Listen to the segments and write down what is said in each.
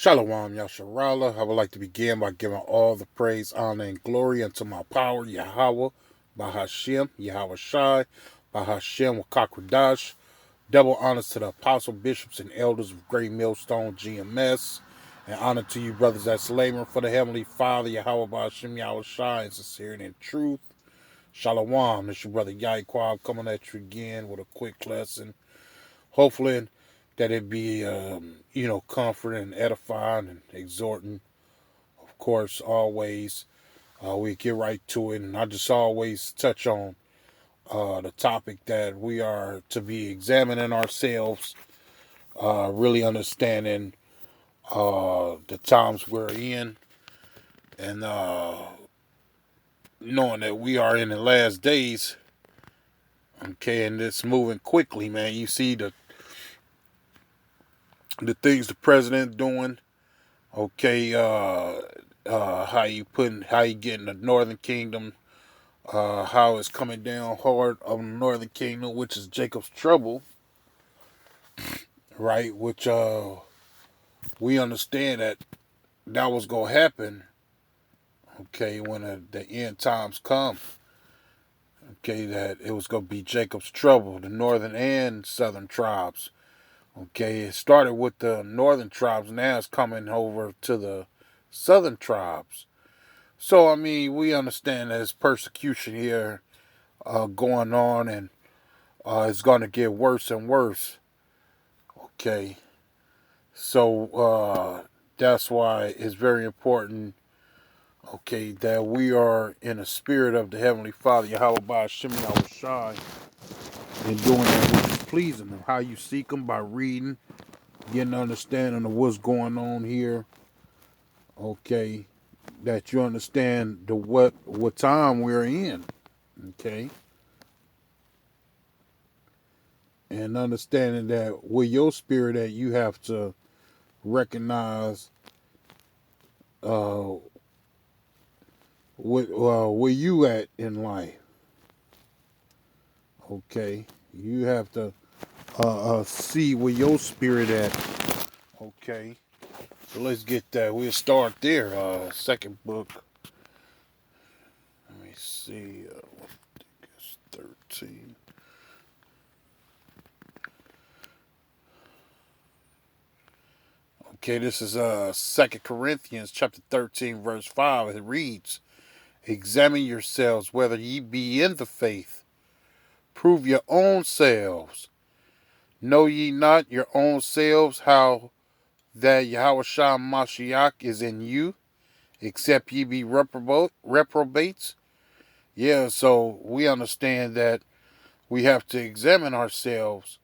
Shalom Yasharala. I would like to begin by giving all the praise, honor, and glory unto my power, Yahweh, Bahashem, Yahweh Shai, Bahashem Wakakradash. Double honors to the apostle, bishops, and elders of Great Millstone GMS. And honor to you, brothers that's laboring for the Heavenly Father, Yahweh Bahashem, Yahweh Shai, in sincerity and truth. Shalom. It's your brother Yaquab coming at you again with a quick lesson. Hopefully that it be, comforting and edifying and exhorting. Of course, always we get right to it, and I just always touch on the topic that we are to be examining ourselves, really understanding the times we're in, and knowing that we are in the last days. Okay, and it's moving quickly, man. You see the things the president doing. Okay, how you getting the Northern Kingdom, how it's coming down hard on the Northern Kingdom, which is Jacob's trouble, right? Which we understand that was gonna happen. Okay, when the end times come. Okay, that it was gonna be Jacob's trouble, the northern and southern tribes. Okay, it started with the northern tribes, now it's coming over to the southern tribes. So, I mean, we understand there's persecution here going on, and it's going to get worse and worse. Okay. So, that's why it's very important, okay, that we are in the spirit of the Heavenly Father, Yahweh Ba'Shem Yahweh Shai, and doing that which is pleasing Him. How you seek Him by reading, getting an understanding of what's going on here. Okay. That you understand what time we're in. Okay. And understanding that with your spirit that you have to recognize where you at in life. Okay. You have to see where your spirit at. Okay. So let's get that. We'll start there. Second book. Let me see. I think it's 13. Okay, this is 2 Corinthians chapter 13, verse 5. It reads, Examine yourselves whether ye be in the faith. Prove your own selves. Know ye not your own selves how that Yahushua Mashiach is in you, except ye be reprobates? Yeah, so we understand that we have to examine ourselves,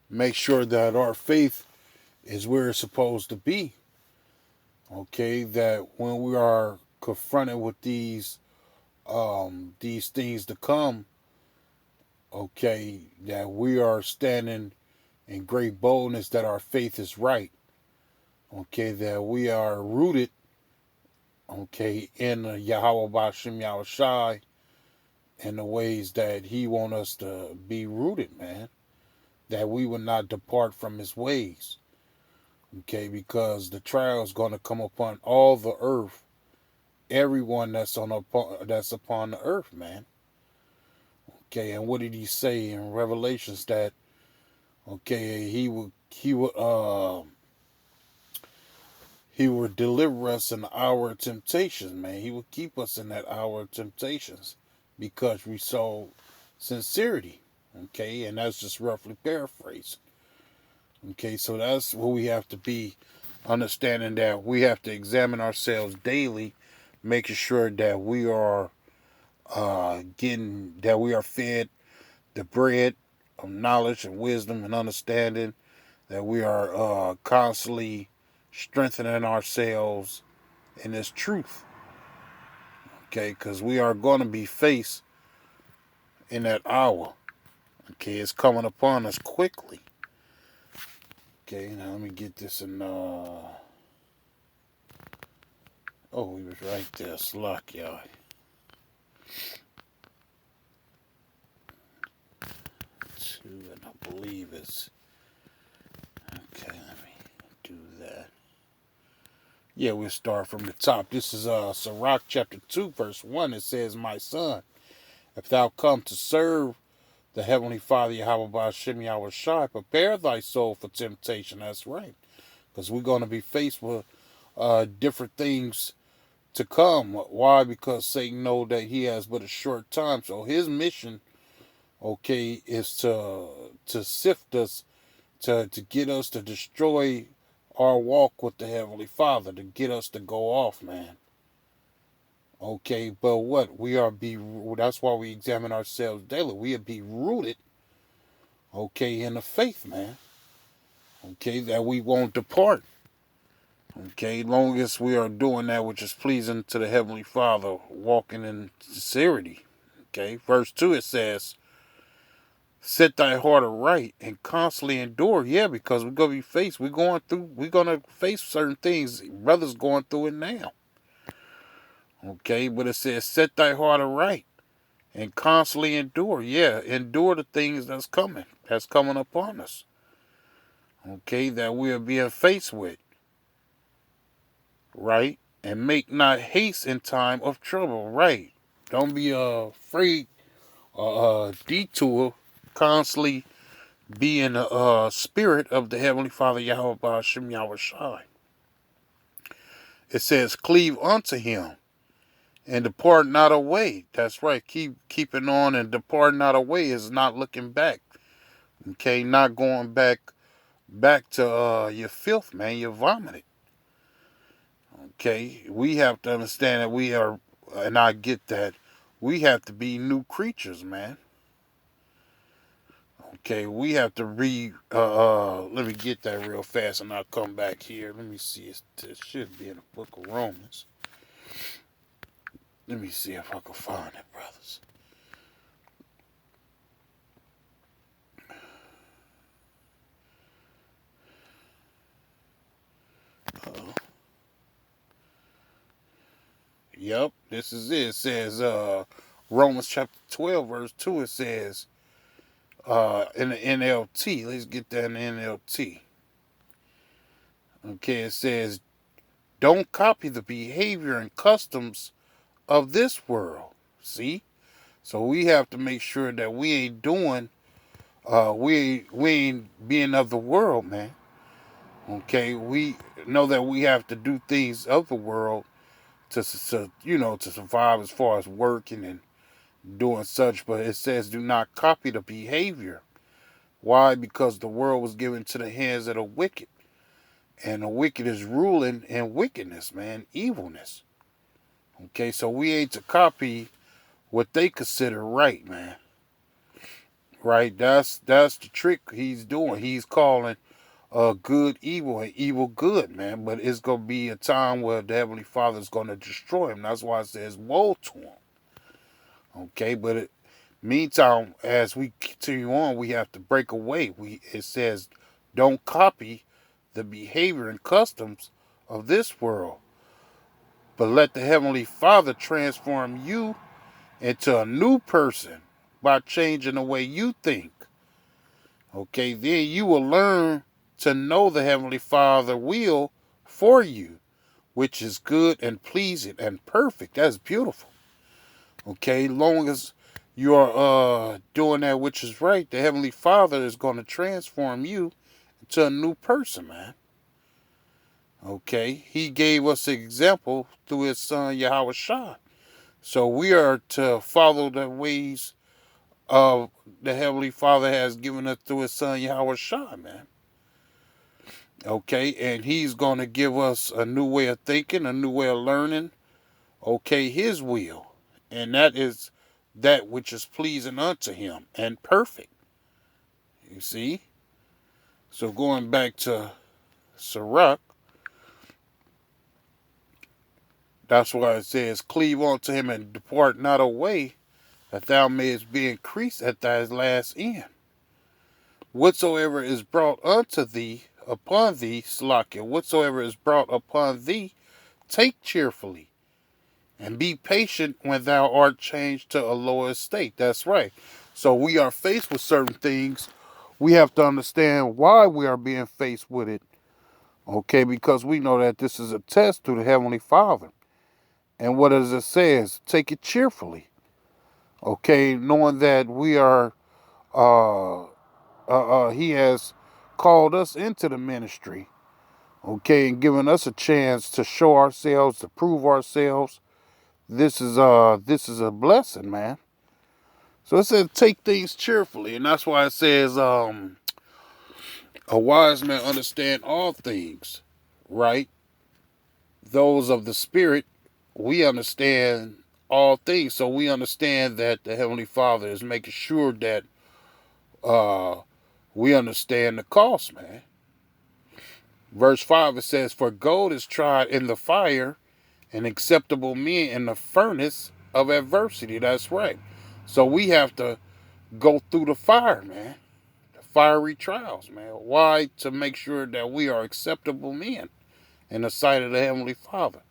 make sure that our faith is where it's supposed to be. Okay, that when we are confronted with these things to come, okay, that we are standing in great boldness that our faith is right. Okay, that we are rooted, okay, in Yahweh Ba'Shem Yahweh Shai, in the ways that He want us to be rooted, man. That we will not depart from His ways. Okay, because the trial is going to come upon all the earth, everyone that's upon the earth, man. Okay, and what did He say in Revelations that okay He will deliver us in the hour of temptations, man. He will keep us in that hour of temptations because we saw sincerity. Okay, and that's just roughly paraphrased. Okay, so that's what we have to be, understanding that we have to examine ourselves daily, making sure that we are that we are fed the bread of knowledge and wisdom and understanding, that we are constantly strengthening ourselves in this truth. Okay, because we are going to be faced in that hour. Okay, it's coming upon us quickly. Okay, now let me get this in. Oh, he was right there. Slack, y'all. Two, and I believe it's. Okay, let me do that. Yeah, we'll start from the top. This is Sirach chapter 2, verse 1. It says, My son, if thou come to serve the Heavenly Father, Yahweh Ba'ashem Yahweh Shai, prepare thy soul for temptation. That's right. Because we're going to be faced with different things to come. Why? Because Satan knows that he has but a short time. So his mission, okay, is to sift us, to get us to destroy our walk with the Heavenly Father, to get us to go off, man. Okay, but what? That's why we examine ourselves daily. We'll be rooted, okay, in the faith, man. Okay, that we won't depart. Okay, long as we are doing that which is pleasing to the Heavenly Father, walking in sincerity. Okay, verse 2 it says, Set thy heart aright and constantly endure. Yeah, because we're gonna be faced. We're gonna face certain things. Brothers going through it now. Okay, but it says, Set thy heart aright and constantly endure. Yeah, endure the things that's coming upon us. Okay, that we are being faced with. Right? And make not haste in time of trouble. Right? Don't be afraid detour. Constantly be in the spirit of the Heavenly Father Yahweh Ba'ashem Yahweh Shai. It says, Cleave unto him and depart not away. That's right. Keeping on and depart not away is not looking back. Okay, not going back to your filth, man. You're vomited. Okay, we have to understand that we are, and I get that, we have to be new creatures, man. Okay, we have to let me get that real fast and I'll come back here. Let me see, it should be in the book of Romans. Let me see if I can find it, brothers. Uh-oh. Yep, this is it. It says, Romans chapter 12, verse 2, it says, in the NLT, let's get that in the NLT. Okay, it says, Don't copy the behavior and customs of this world. See? So we have to make sure that we ain't doing, we ain't being of the world, man. Okay, we know that we have to do things of the world to survive as far as working and doing such. But it says, do not copy the behavior. Why? Because the world was given to the hands of the wicked. And the wicked is ruling in wickedness, man, evilness. Okay, so we ain't to copy what they consider right, man. Right? That's the trick he's doing. He's calling good evil and evil good, man. But it's going to be a time where the Heavenly Father is going to destroy him. That's why it says woe to him. Okay, but meantime, as we continue on, we have to break away. It says, don't copy the behavior and customs of this world, but let the Heavenly Father transform you into a new person by changing the way you think. Okay, then you will learn to know the Heavenly Father will for you, which is good and pleasing and perfect. That's beautiful. Okay, long as you are doing that which is right, the Heavenly Father is going to transform you into a new person, man. Okay, he gave us an example through his son Yahweh Shai. So we are to follow the ways of the Heavenly Father has given us through his son Yahweh Shai, man. Okay, and he's going to give us a new way of thinking, a new way of learning. Okay, his will. And that is that which is pleasing unto him and perfect. You see? So going back to Sirach, that's why it says, Cleave unto him and depart not away, that thou mayest be increased at thy last end. Whatsoever is brought unto thee, upon thee, Slakia, whatsoever is brought upon thee, take cheerfully, and be patient when thou art changed to a lower estate. That's right. So we are faced with certain things. We have to understand why we are being faced with it. Okay, because we know that this is a test to the Heavenly Father. And what does it say? Take it cheerfully. Okay, knowing that we are, He has called us into the ministry. Okay, and given us a chance to show ourselves, to prove ourselves. This is a blessing, man. So it says take things cheerfully, and that's why it says a wise man understand all things, right? Those of the spirit, we understand all things. So we understand that the Heavenly Father is making sure that uh, we understand the cost, man. Verse 5, it says, for gold is tried in the fire, and acceptable men in the furnace of adversity. That's right. So we have to go through the fire, man. The fiery trials, man. Why? To make sure that we are acceptable men in the sight of the Heavenly Father.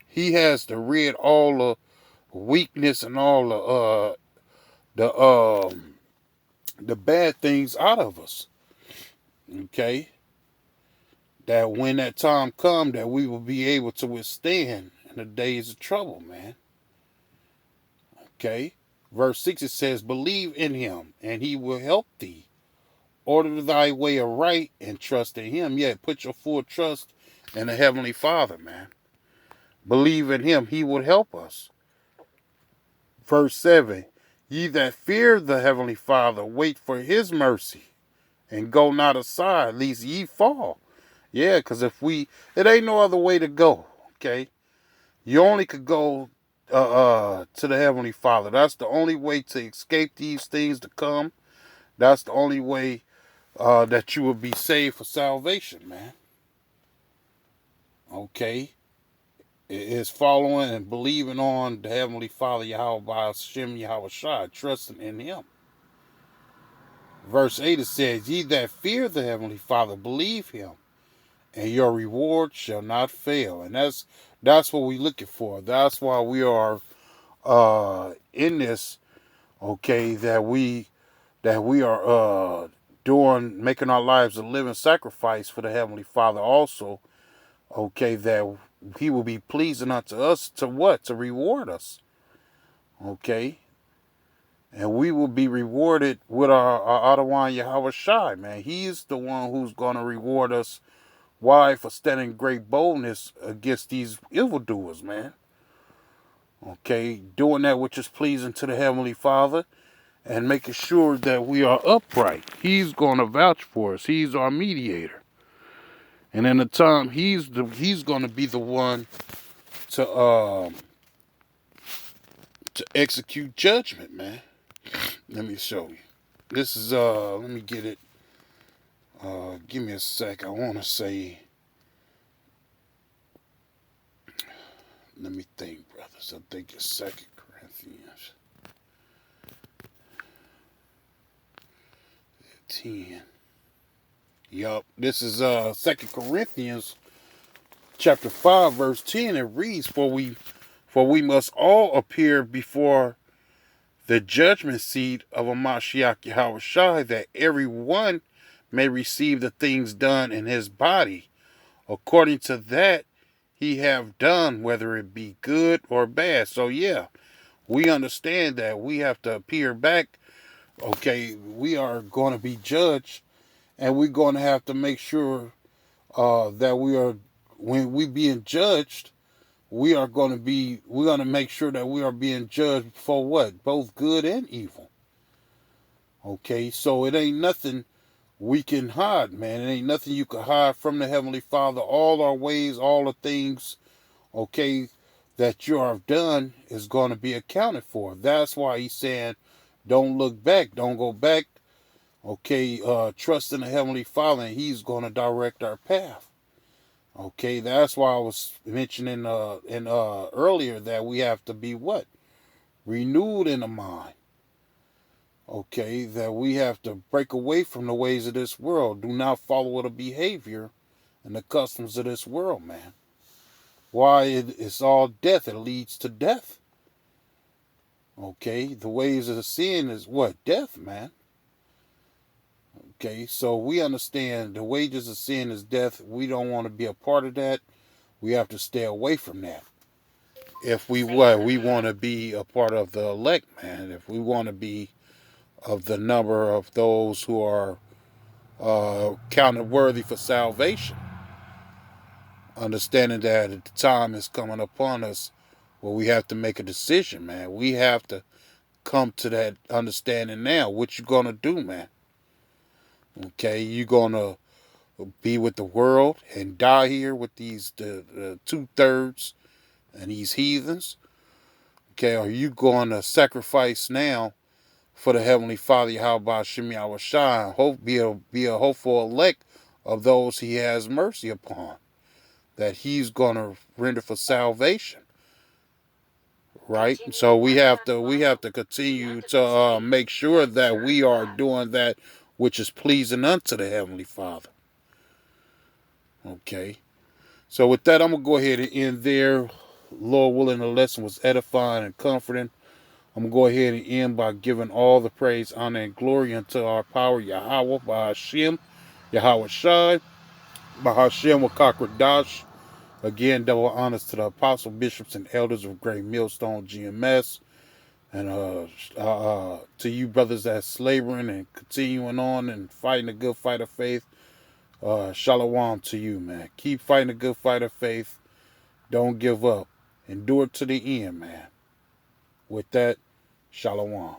He has to rid all the weakness and all the bad things out of us. Okay, that when that time comes, that we will be able to withstand in the days of trouble, man. Okay, verse 6 it says, believe in Him, and He will help thee. Order thy way aright and trust in Him. Yeah, put your full trust in the Heavenly Father, man. Believe in Him, He will help us. Verse 7, ye that fear the Heavenly Father, wait for His mercy, and go not aside, lest ye fall. Yeah, because it ain't no other way to go, okay? You only could go to the Heavenly Father. That's the only way to escape these things to come. That's the only way that you will be saved for salvation, man. Okay? It is following and believing on the Heavenly Father, Yahweh by Hashem Yahweh Shai, trusting in Him. Verse 8 it says, ye that fear the Heavenly Father, believe Him, and your reward shall not fail. And that's what we're looking for. That's why we are in this, okay, that we are making our lives a living sacrifice for the Heavenly Father also, okay, that He will be pleasing unto us to what? To reward us. Okay? And we will be rewarded with our Adawan Yahweh Shai, man. He's the one who's going to reward us. Why? For standing great boldness against these evildoers, man. Okay? Doing that which is pleasing to the Heavenly Father and making sure that we are upright. He's going to vouch for us. He's our mediator. And in the time, he's going to be the one to execute judgment, man. Let me show you. This is let me get it. Give me a sec. I want to say, let me think, brothers. I think it's 2 Corinthians 10. Yup. This is 2 Corinthians chapter 5, verse 10. It reads, For we must all appear before the judgment seat of a Mashiach Yahweh Shai, that every one may receive the things done in his body, according to that he have done, whether it be good or bad. So yeah, we understand that we have to appear back. Okay, we are going to be judged, and we're going to have to make sure that we are, when we being judged, we're going to make sure that we are being judged for what? Both good and evil. Okay, so it ain't nothing we can hide, man. It ain't nothing you can hide from the Heavenly Father. All our ways, all the things, okay, that you have done is going to be accounted for. That's why He's saying, don't look back, don't go back. Okay, trust in the Heavenly Father, and He's going to direct our path. Okay, that's why I was mentioning earlier that we have to be what? Renewed in the mind. Okay, that we have to break away from the ways of this world. Do not follow the behavior and the customs of this world, man. Why? It's all death. It leads to death. Okay, the ways of the sin is what? Death, man. Okay, so we understand the wages of sin is death. We don't want to be a part of that. We have to stay away from that. If we want to be a part of the elect, man. If we want to be of the number of those who are counted worthy for salvation, understanding that the time is coming upon us where we have to make a decision, man. We have to come to that understanding now. What you gonna do, man? Okay, you gonna be with the world and die here with these the 2/3 and these heathens? Okay, are you going to sacrifice now for the Heavenly Father, how about Shemi Awashai, hope be a hopeful elect of those He has mercy upon, that He's going to render for salvation, right? So we have to continue to make sure that we are doing that which is pleasing unto the Heavenly Father. Okay. So with that, I'm gonna go ahead and end there. Lord willing, the lesson was edifying and comforting. I'm going to go ahead and end by giving all the praise, honor, and glory unto our power, Yahweh, by Hashem, Yahweh Shai, by Hashem, Wakakradash. Again, double honors to the apostle, bishops, and elders of Great Millstone GMS. And to you brothers that's laboring and continuing on and fighting a good fight of faith, shalom to you, man. Keep fighting a good fight of faith. Don't give up. Endure to the end, man. With that, shalom.